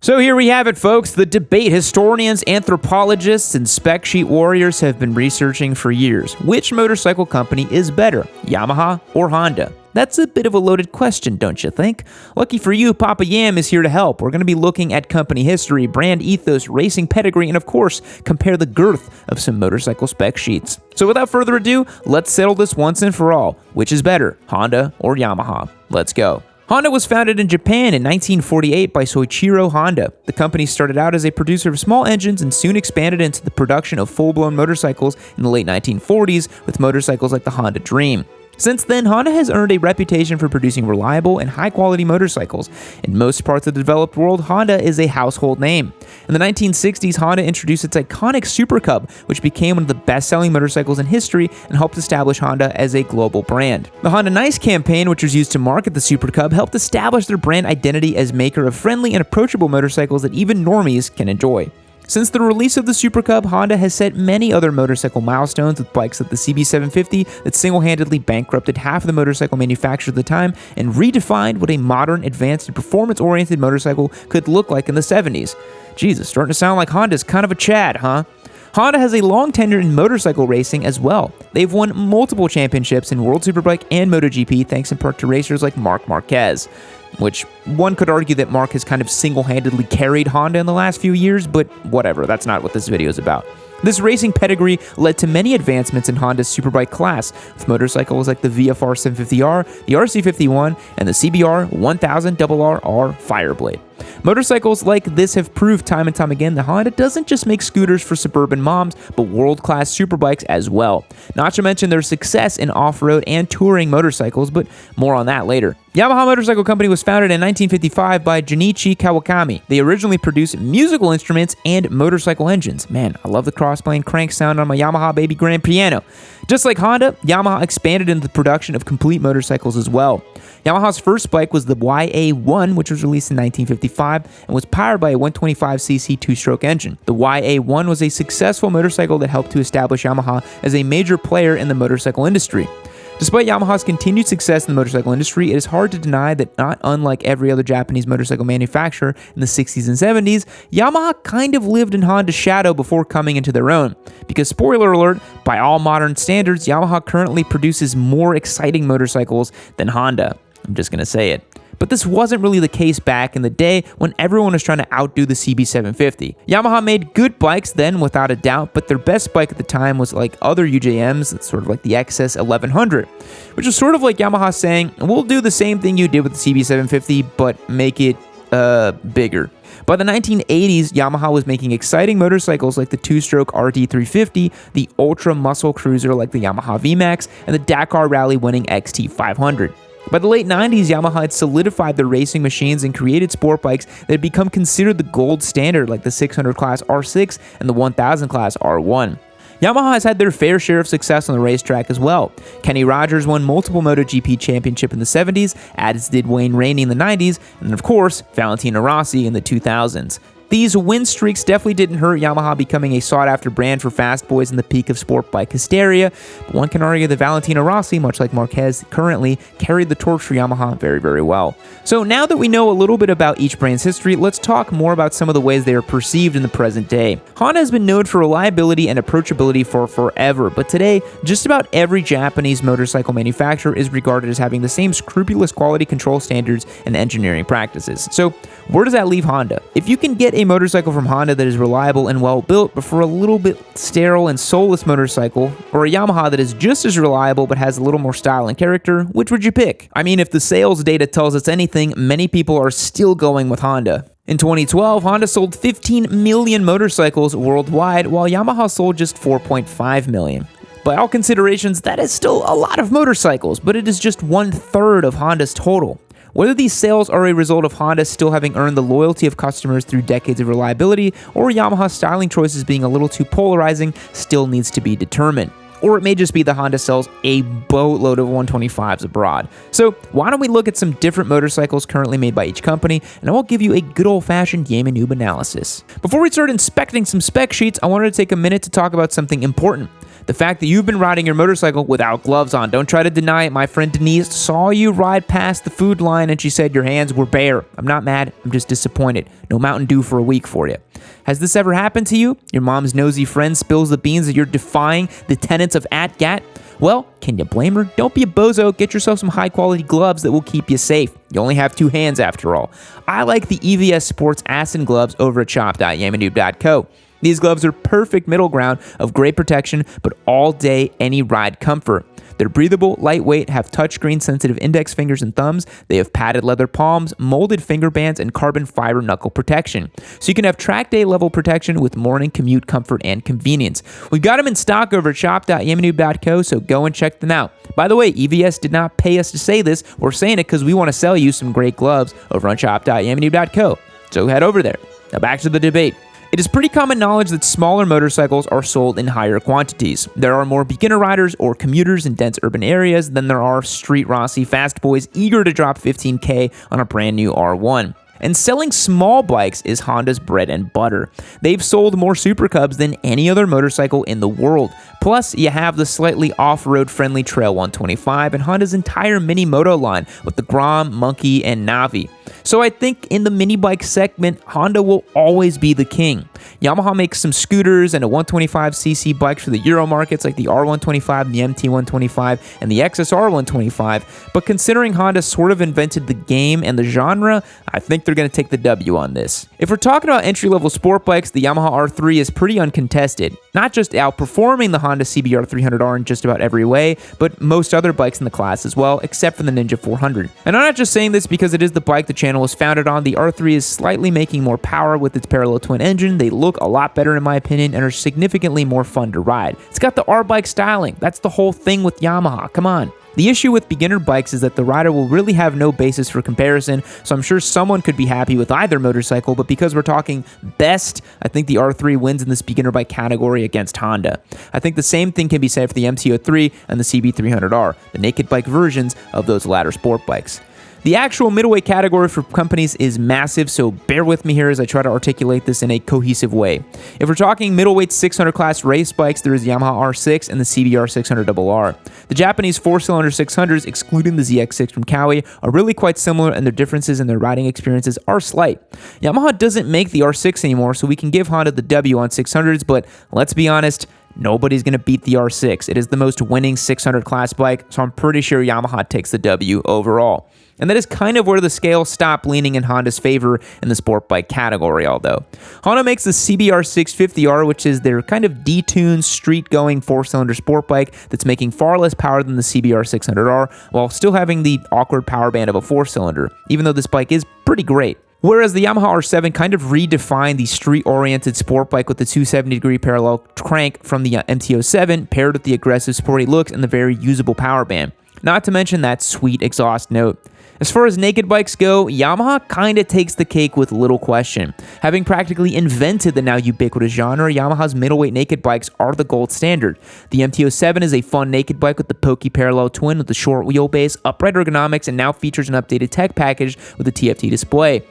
So here we have it, folks. The debate historians, anthropologists, and spec sheet warriors have been researching for years. Which motorcycle company is better, Yamaha or Honda? That's a bit of a loaded question, don't you think? Lucky for you, Papa Yam is here to help. We're going to be looking at company history, brand ethos, racing pedigree, and of course, compare the girth of some motorcycle spec sheets. So without further ado, let's settle this once and for all. Which is better, Honda or Yamaha? Let's go. Honda was founded in Japan in 1948 by Soichiro Honda. The company started out as a producer of small engines and soon expanded into the production of full-blown motorcycles in the late 1940s with motorcycles like the Honda Dream. Since then, Honda has earned a reputation for producing reliable and high-quality motorcycles. In most parts of the developed world, Honda is a household name. In the 1960s, Honda introduced its iconic Super Cub, which became one of the best-selling motorcycles in history and helped establish Honda as a global brand. The Honda Nice campaign, which was used to market the Super Cub, helped establish their brand identity as maker of friendly and approachable motorcycles that even normies can enjoy. Since the release of the Super Cub, Honda has set many other motorcycle milestones with bikes like the CB750 that single-handedly bankrupted half of the motorcycle manufacturers at the time and redefined what a modern, advanced, and performance-oriented motorcycle could look like in the 70s. Jesus, starting to sound like Honda's kind of a Chad, huh? Honda has a long tenure in motorcycle racing as well. They've won multiple championships in World Superbike and MotoGP thanks in part to racers like Marc Marquez. Which one could argue that Marc has kind of single-handedly carried Honda in the last few years, but whatever, that's not what this video is about. This racing pedigree led to many advancements in Honda's superbike class, with motorcycles like the VFR 750R, the RC51, and the CBR 1000RR Fireblade. Motorcycles like this have proved time and time again that Honda doesn't just make scooters for suburban moms, but world-class superbikes as well. Not to mention their success in off-road and touring motorcycles, but more on that later. Yamaha Motorcycle Company was founded in 1955 by Junichi Kawakami. They originally produced musical instruments and motorcycle engines. Man, I love the crossplane crank sound on my Yamaha baby grand piano. Just like Honda, Yamaha expanded into the production of complete motorcycles as well. Yamaha's first bike was the YA1, which was released in 1955 and was powered by a 125cc two-stroke engine. The YA1 was a successful motorcycle that helped to establish Yamaha as a major player in the motorcycle industry. Despite Yamaha's continued success in the motorcycle industry, it is hard to deny that not unlike every other Japanese motorcycle manufacturer in the 60s and 70s, Yamaha kind of lived in Honda's shadow before coming into their own. Because spoiler alert, by all modern standards, Yamaha currently produces more exciting motorcycles than Honda. I'm just going to say it. But this wasn't really the case back in the day when everyone was trying to outdo the CB750. Yamaha made good bikes then without a doubt, but their best bike at the time was like other UJMs, sort of like the XS 1100, which was sort of like Yamaha saying, we'll do the same thing you did with the CB750, but make it bigger. By the 1980s, Yamaha was making exciting motorcycles like the two-stroke RD350, the ultra muscle cruiser like the Yamaha VMAX, and the Dakar Rally winning XT500. By the late 90s, Yamaha had solidified their racing machines and created sport bikes that had become considered the gold standard like the 600 class R6 and the 1000 class R1. Yamaha has had their fair share of success on the racetrack as well. Kenny Rogers won multiple MotoGP championships in the 70s, as did Wayne Rainey in the 90s, and then of course, Valentino Rossi in the 2000s. These win streaks definitely didn't hurt Yamaha becoming a sought-after brand for fast boys in the peak of sport bike hysteria, but one can argue that Valentino Rossi, much like Marquez currently, carried the torch for Yamaha very, very well. So now that we know a little bit about each brand's history, let's talk more about some of the ways they are perceived in the present day. Honda has been known for reliability and approachability for forever, but today, just about every Japanese motorcycle manufacturer is regarded as having the same scrupulous quality control standards and engineering practices. So where does that leave Honda? If you can get a motorcycle from Honda that is reliable and well built, but for a little bit sterile and soulless motorcycle, or a Yamaha that is just as reliable but has a little more style and character, which would you pick? I mean, if the sales data tells us anything, many people are still going with Honda. In 2012, Honda sold 15 million motorcycles worldwide, while Yamaha sold just 4.5 million. By all considerations, that is still a lot of motorcycles, but it is just 1/3 of Honda's total. Whether these sales are a result of Honda still having earned the loyalty of customers through decades of reliability, or Yamaha's styling choices being a little too polarizing, still needs to be determined. Or it may just be that Honda sells a boatload of 125s abroad. So why don't we look at some different motorcycles currently made by each company, and I will give you a good old-fashioned Yaman Noob analysis. Before we start inspecting some spec sheets, I wanted to take a minute to talk about something important. The fact that you've been riding your motorcycle without gloves on. Don't try to deny it. My friend Denise saw you ride past the food line and she said your hands were bare. I'm not mad. I'm just disappointed. No Mountain Dew for a week for you. Has this ever happened to you? Your mom's nosy friend spills the beans that you're defying the tenets of ATGAT? Well, can you blame her? Don't be a bozo. Get yourself some high-quality gloves that will keep you safe. You only have 2 hands after all. I like the EVS Sports Ascent gloves over at shop.yamanoob.co. These gloves are perfect middle ground of great protection, but all-day, any ride comfort. They're breathable, lightweight, have touchscreen sensitive index fingers and thumbs. They have padded leather palms, molded finger bands, and carbon fiber knuckle protection. So you can have track day level protection with morning commute comfort and convenience. We've got them in stock over at shop.yamanoob.co, so go and check them out. By the way, EVS did not pay us to say this. We're saying it because we want to sell you some great gloves over on shop.yamanoob.co. So head over there. Now back to the debate. It is pretty common knowledge that smaller motorcycles are sold in higher quantities. There are more beginner riders or commuters in dense urban areas than there are street Rossi fast boys eager to drop $15K on a brand new R1. And selling small bikes is Honda's bread and butter. They've sold more Super Cubs than any other motorcycle in the world. Plus, you have the slightly off-road friendly Trail 125 and Honda's entire mini moto line with the Grom, Monkey, and Navi. So I think in the mini bike segment, Honda will always be the king. Yamaha makes some scooters and a 125cc bikes for the Euro markets like the R125, the MT125, and the XSR 125, but considering Honda sort of invented the game and the genre, I think they're going to take the W on this. If we're talking about entry-level sport bikes, the Yamaha R3 is pretty uncontested, not just outperforming the Honda CBR 300R in just about every way, but most other bikes in the class as well, except for the Ninja 400. And I'm not just saying this because it is the bike the channel was founded on. The R3 is slightly making more power with its parallel twin engine. They look a lot better in my opinion and are significantly more fun to ride. It's got the R-bike styling. That's the whole thing with Yamaha. Come on. The issue with beginner bikes is that the rider will really have no basis for comparison, so I'm sure someone could be happy with either motorcycle, but because we're talking best, I think the R3 wins in this beginner bike category against Honda. I think the same thing can be said for the MT-03 and the CB300R, the naked bike versions of those latter sport bikes. The actual middleweight category for companies is massive, so bear with me here as I try to articulate this in a cohesive way. If we're talking middleweight 600 class race bikes, there is Yamaha R6 and the CBR 600RR. The Japanese 4-cylinder 600s, excluding the ZX6 from Kawi, are really quite similar and their differences in their riding experiences are slight. Yamaha doesn't make the R6 anymore, so we can give Honda the W on 600s, but let's be honest, nobody's going to beat the R6. It is the most winning 600 class bike, so I'm pretty sure Yamaha takes the W overall. And that is kind of where the scales stop leaning in Honda's favor in the sport bike category, although. Honda makes the CBR 650R, which is their kind of detuned, street-going 4-cylinder sport bike that's making far less power than the CBR 600R, while still having the awkward power band of a 4-cylinder, even though this bike is pretty great. Whereas the Yamaha R7 kind of redefined the street-oriented sport bike with the 270-degree parallel crank from the MT-07, paired with the aggressive sporty looks and the very usable power band. Not to mention that sweet exhaust note. As far as naked bikes go, Yamaha kinda takes the cake with little question. Having practically invented the now ubiquitous genre, Yamaha's middleweight naked bikes are the gold standard. The MT-07 is a fun naked bike with the pokey parallel twin with the short wheelbase, upright ergonomics, and now features an updated tech package with a TFT display.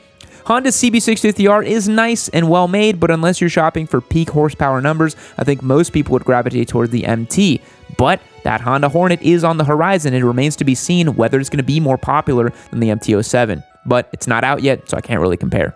Honda's CB650R is nice and well made, but unless you're shopping for peak horsepower numbers, I think most people would gravitate towards the MT. But that Honda Hornet is on the horizon. It remains to be seen whether it's going to be more popular than the MT-07. But it's not out yet, so I can't really compare.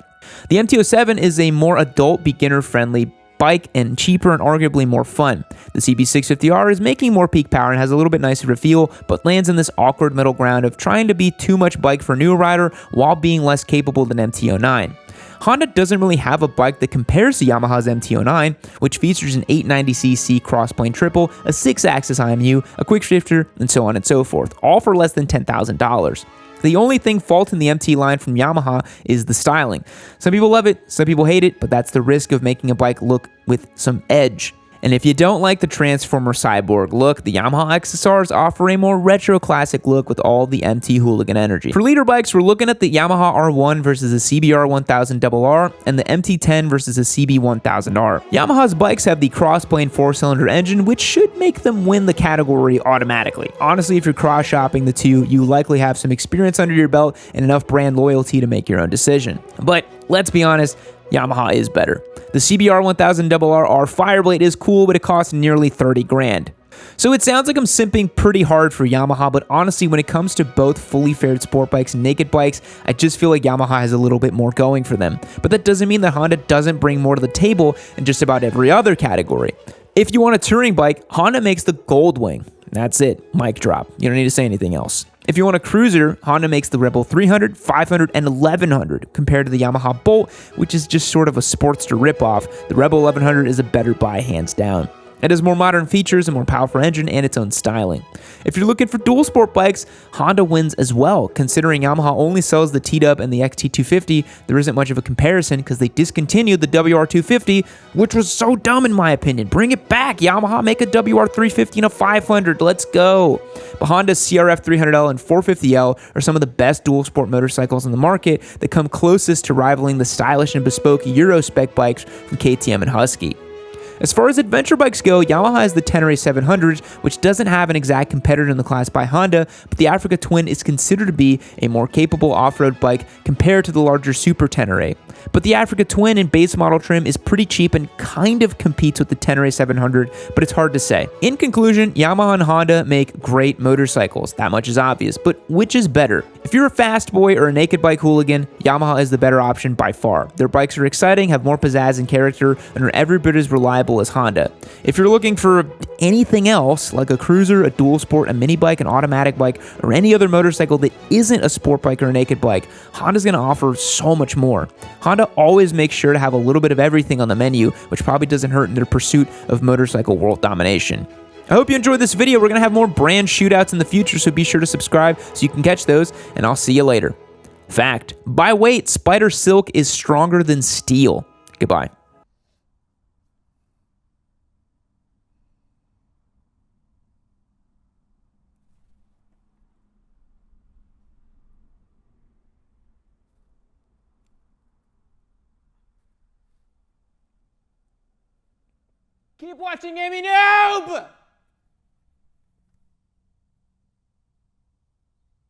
The MT-07 is a more adult, beginner-friendly bike and cheaper and arguably more fun. The CB650R is making more peak power and has a little bit nicer of a feel, but lands in this awkward middle ground of trying to be too much bike for a new rider while being less capable than MT-09. Honda doesn't really have a bike that compares to Yamaha's MT-09, which features an 890cc crossplane triple, a 6-axis IMU, a quick shifter, and so on and so forth, all for less than $10,000. The only thing faulting the MT line from Yamaha is the styling. Some people love it, some people hate it, but that's the risk of making a bike look with some edge. And if you don't like the Transformer Cyborg look, the Yamaha XSRs offer a more retro classic look with all the MT hooligan energy. For leader bikes, we're looking at the Yamaha R1 versus the CBR 1000RR and the MT10 versus the CB 1000R. Yamaha's bikes have the cross-plane 4-cylinder engine, which should make them win the category automatically. Honestly, if you're cross-shopping the two, you likely have some experience under your belt and enough brand loyalty to make your own decision. But Let's be honest, Yamaha is better. The CBR 1000RR Fireblade is cool, but it costs nearly 30 grand. So it sounds like I'm simping pretty hard for Yamaha, but honestly, when it comes to both fully fared sport bikes and naked bikes, I just feel like Yamaha has a little bit more going for them. But that doesn't mean that Honda doesn't bring more to the table in just about every other category. If you want a touring bike, Honda makes the Goldwing. That's it. Mic drop. You don't need to say anything else. If you want a cruiser, Honda makes the Rebel 300, 500, and 1100 compared to the Yamaha Bolt, which is just sort of a Sportster ripoff. The Rebel 1100 is a better buy, hands down. It has more modern features, a more powerful engine, and its own styling. If you're looking for dual sport bikes, Honda wins as well. Considering Yamaha only sells the T-Dub and the XT250, there isn't much of a comparison because they discontinued the WR250, which was so dumb in my opinion. Bring it back, Yamaha. Make a WR350 and a 500. Let's go. But Honda's CRF 300L and 450L are some of the best dual sport motorcycles in the market that come closest to rivaling the stylish and bespoke Euro spec bikes from KTM and Husky. As far as adventure bikes go, Yamaha has the Tenere 700, which doesn't have an exact competitor in the class by Honda, but the Africa Twin is considered to be a more capable off-road bike compared to the larger Super Tenere. But the Africa Twin in base model trim is pretty cheap and kind of competes with the Tenere 700, but it's hard to say. In conclusion, Yamaha and Honda make great motorcycles. That much is obvious, but which is better? If you're a fast boy or a naked bike hooligan, Yamaha is the better option by far. Their bikes are exciting, have more pizzazz and character, and are every bit as reliable as Honda. If you're looking for anything else, like a cruiser, a dual sport, a mini bike, an automatic bike, or any other motorcycle that isn't a sport bike or a naked bike, Honda's going to offer so much more. Honda always makes sure to have a little bit of everything on the menu, which probably doesn't hurt in their pursuit of motorcycle world domination. I hope you enjoyed this video. We're going to have more brand shootouts in the future, so be sure to subscribe so you can catch those, and I'll see you later. Fact: by weight, Spider Silk is stronger than steel. Goodbye. Keep watching Amy Noob!